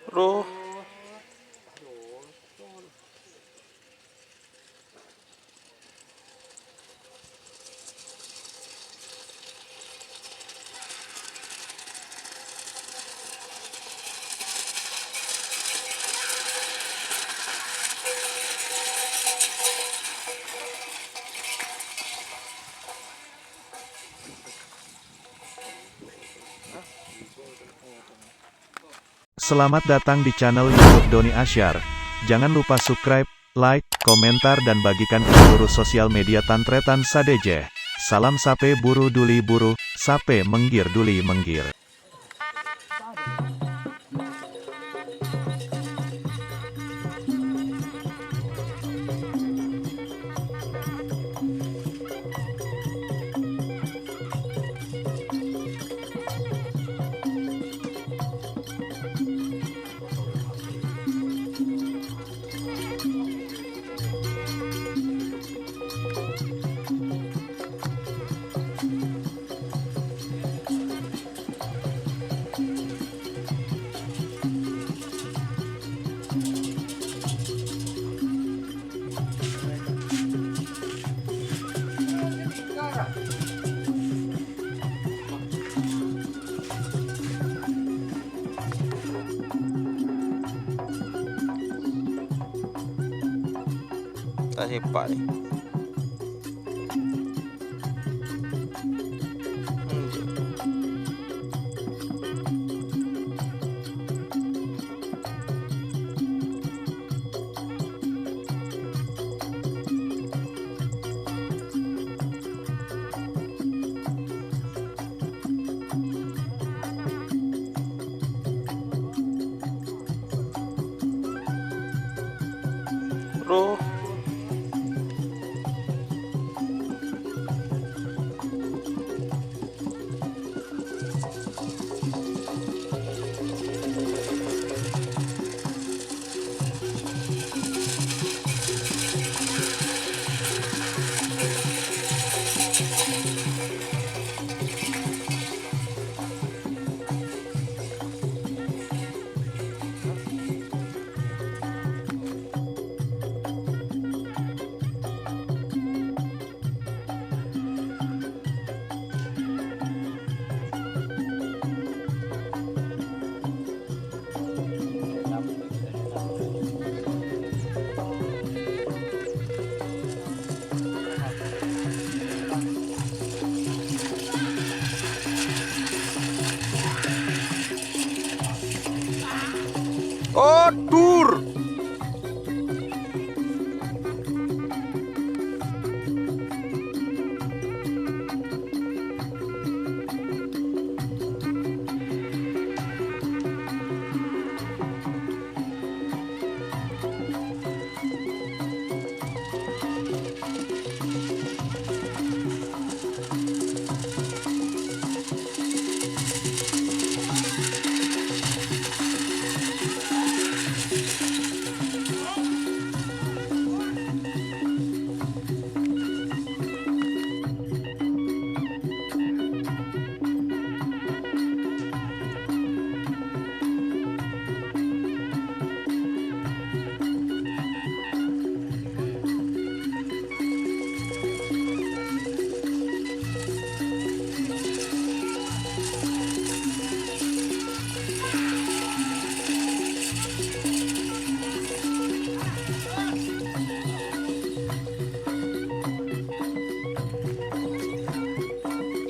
Bro, Selamat datang di channel YouTube Doni Asyar. Jangan lupa subscribe, like, komentar dan bagikan ke seluruh sosial media Tantretan Sadejeh. Salam sape buru duli buru, sape menggir duli menggir. kasih pak nih. Bro, oh dur.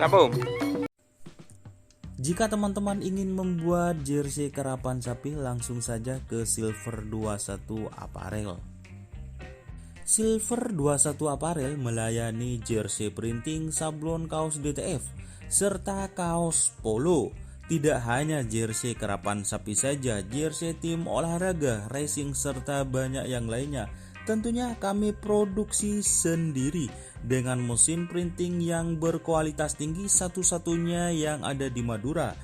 Kenapa Om? Jika teman-teman ingin membuat jersey karapan sapi, langsung saja ke Silver 21 Apparel. Silver 21 Apparel melayani jersey printing, sablon, kaos DTF, serta kaos polo. Tidak hanya jersey karapan sapi saja, jersey tim olahraga, racing, serta banyak yang lainnya. Tentunya kami produksi sendiri dengan mesin printing yang berkualitas tinggi, satu-satunya yang ada di Madura,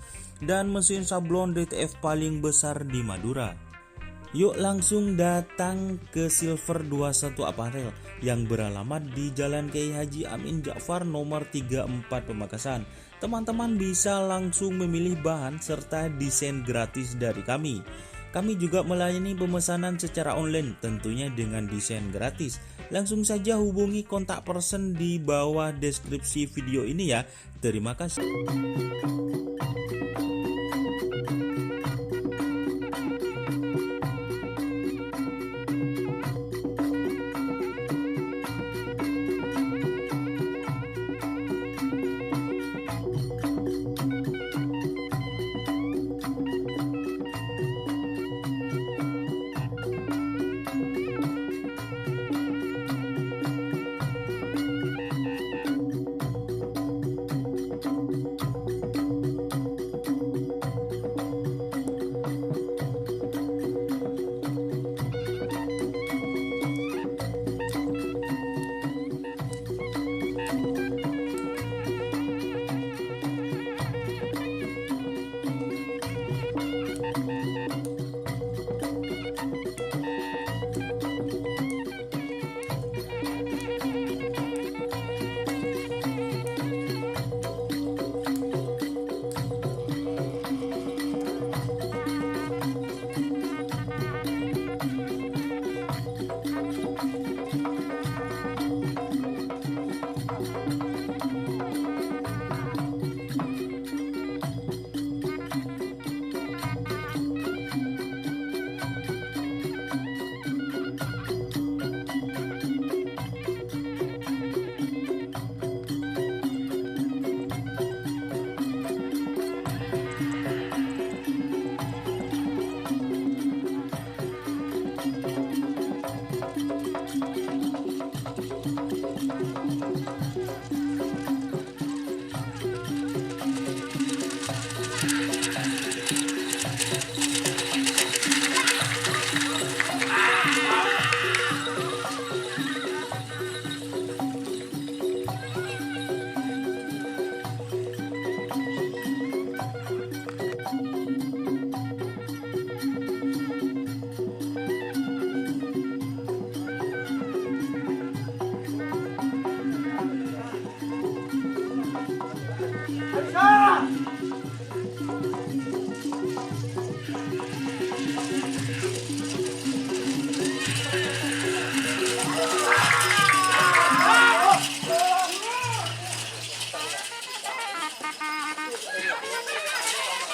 dan mesin sablon DTF paling besar di Madura. Yuk langsung datang ke Silver 21 Apparel yang beralamat di Jalan Kiai Haji Amin Ja'far nomor 34 Pamekasan. teman-teman bisa langsung memilih bahan serta desain gratis dari kami. Kami juga melayani pemesanan secara online tentunya dengan desain gratis. Langsung saja hubungi kontak person di bawah deskripsi video ini ya. Terima kasih.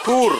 Tur.